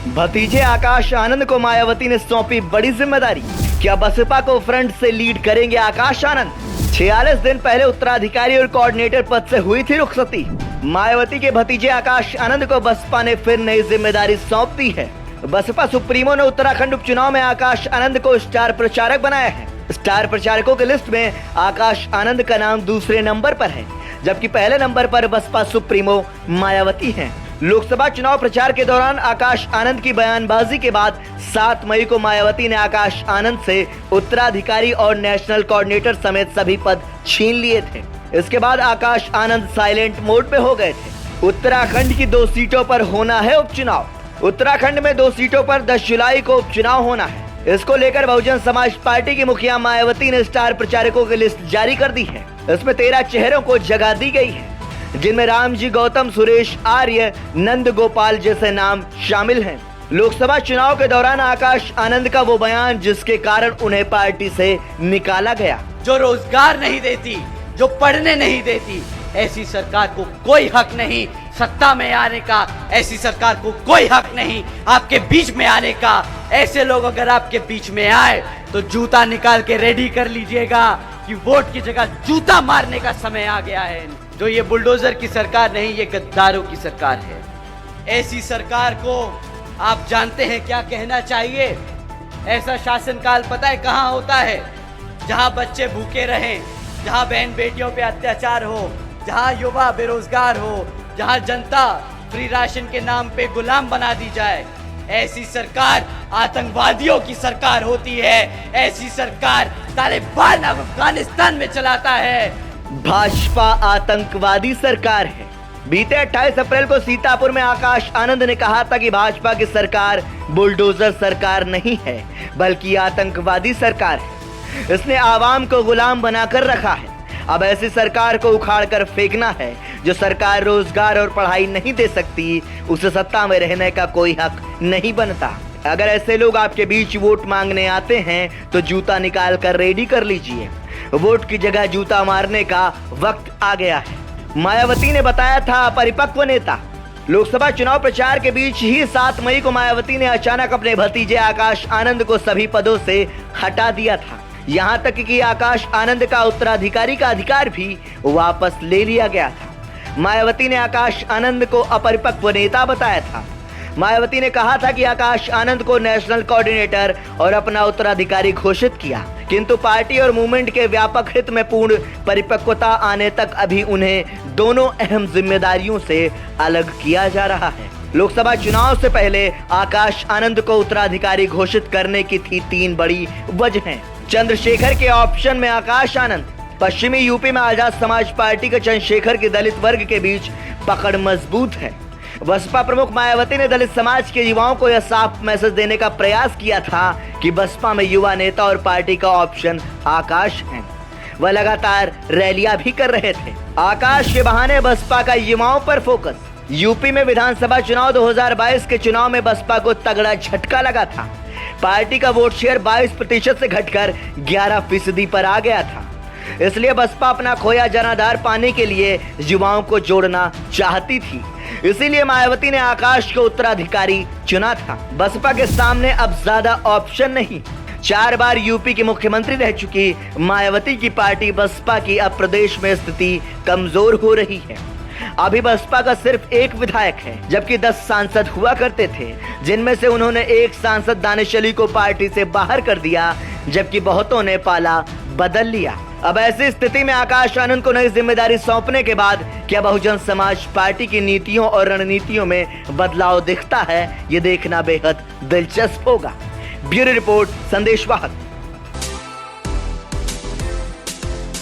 भतीजे आकाश आनंद को मायावती ने सौंपी बड़ी जिम्मेदारी। क्या बसपा को फ्रंट से लीड करेंगे आकाश आनंद? 46 दिन पहले उत्तराधिकारी और कोऑर्डिनेटर पद से हुई थी रुखसती। मायावती के भतीजे आकाश आनंद को बसपा ने फिर नई जिम्मेदारी सौंप दी है। बसपा सुप्रीमो ने उत्तराखंड उपचुनाव में आकाश आनंद को स्टार प्रचारक बनाया है। स्टार प्रचारकों की लिस्ट में आकाश आनंद का नाम दूसरे नंबर पर है, जबकि पहले नंबर पर बसपा सुप्रीमो मायावती हैं। लोकसभा चुनाव प्रचार के दौरान आकाश आनंद की बयानबाजी के बाद 7 मई को मायावती ने आकाश आनंद से उत्तराधिकारी और नेशनल कोऑर्डिनेटर समेत सभी पद छीन लिए थे। इसके बाद आकाश आनंद साइलेंट मोड पे हो गए थे। उत्तराखंड की 2 सीटों पर होना है उपचुनाव। उत्तराखंड में 2 सीटों पर 10 जुलाई को उपचुनाव होना है। इसको लेकर बहुजन समाज पार्टी की मुखिया मायावती ने स्टार प्रचारकों की लिस्ट जारी कर दी है। इसमें 13 चेहरों को जगह दी गई है, जिनमें रामजी गौतम, सुरेश आर्य, नंद गोपाल जैसे नाम शामिल हैं। लोकसभा चुनाव के दौरान आकाश आनंद का वो बयान जिसके कारण उन्हें पार्टी से निकाला गया। जो रोजगार नहीं देती, जो पढ़ने नहीं देती, ऐसी सरकार को कोई हक नहीं सत्ता में आने का। ऐसी सरकार को कोई हक नहीं आपके बीच में आने का। ऐसे लोग अगर आपके बीच में आए तो जूता निकाल के रेडी कर लीजिएगा कि वोट की जगह जूता मारने का समय आ गया है। जो ये बुलडोजर की सरकार नहीं, ये गद्दारों की सरकार है। ऐसी सरकार को आप जानते हैं क्या कहना चाहिए? ऐसा शासनकाल पता है कहाँ होता है? जहाँ बच्चे भूखे रहें, जहाँ बहन बेटियों पे अत्याचार हो, जहाँ युवा बेरोजगार हो, जहाँ जनता फ्री राशन के नाम पे गुलाम बना दी जाए। ऐसी सरकार आतंकवादियों की सरकार होती है। ऐसी सरकार तालिबान अफगानिस्तान में चलाता है। भाजपा आतंकवादी सरकार है। बीते 28 अप्रैल को सीतापुर में आकाश आनंद ने कहा था कि भाजपा की सरकार बुलडोजर सरकार नहीं है, बल्कि आतंकवादी सरकार है। इसने आवाम को गुलाम बनाकर रखा है। अब ऐसी सरकार को उखाड़ कर फेंकना है। जो सरकार रोजगार और पढ़ाई नहीं दे सकती, उसे सत्ता में रहने का कोई हक नहीं बनता। अगर ऐसे लोग आपके बीच वोट मांगने आते हैं तो जूता निकाल कर रेडी कर लीजिए। वोट की जगह जूता मारने का वक्त आ गया है। मायावती ने बताया था परिपक्व नेता। लोकसभा चुनाव प्रचार के बीच ही 7 मई को मायावती ने अचानक अपने भतीजे आकाश आनंद को सभी पदों से हटा दिया था। यहाँ तक कि आकाश आनंद का उत्तराधिकारी का अधिकार भी वापस ले लिया गया था। मायावती ने आकाश आनंद को अपरिपक्व नेता बताया था। मायावती ने कहा था कि आकाश आनंद को नेशनल कोऑर्डिनेटर और अपना उत्तराधिकारी घोषित किया, किंतु पार्टी और मूवमेंट के व्यापक हित में पूर्ण परिपक्वता आने तक अभी उन्हें दोनों अहम जिम्मेदारियों से अलग किया जा रहा है। लोकसभा चुनाव से पहले आकाश आनंद को उत्तराधिकारी घोषित करने की थी 3 बड़ी वजहें। चंद्रशेखर के ऑप्शन में आकाश आनंद। पश्चिमी यूपी में आजाद समाज पार्टी के चंद्रशेखर की दलित वर्ग के बीच पकड़ मजबूत है। बसपा प्रमुख मायावती ने दलित समाज के युवाओं को यह साफ मैसेज देने का प्रयास किया था कि बसपा में युवा नेता और पार्टी का ऑप्शन आकाश है। वह लगातार रैलियां भी कर रहे थे। आकाश के बहाने बसपा का युवाओं पर फोकस। यूपी में विधानसभा चुनाव 2022 के चुनाव में बसपा को तगड़ा झटका लगा था। पार्टी का वोट शेयर 22% से घटकर 11% पर आ गया था। इसलिए बसपा अपना खोया जनाधार पाने के लिए युवाओं को जोड़ना चाहती थी। इसीलिए मायावती ने आकाश को उत्तराधिकारी चुना था। बसपा के सामने अब ज्यादा ऑप्शन नहीं। 4 बार यूपी की मुख्यमंत्री रह चुकी मायावती की पार्टी बसपा की अब प्रदेश में स्थिति कमजोर हो रही है। अभी बसपा का सिर्फ 1 विधायक है, जबकि 10 सांसद हुआ करते थे, जिनमें से उन्होंने 1 सांसद दानिश अली को पार्टी से बाहर कर दिया, जबकि बहुतों ने पाला बदल लिया। अब ऐसी स्थिति में आकाश आनंद को नई जिम्मेदारी सौंपने के बाद क्या बहुजन समाज पार्टी की नीतियों और रणनीतियों में बदलाव दिखता है, ये देखना बेहद दिलचस्प होगा। ब्यूरो रिपोर्ट, संदेश वाहक।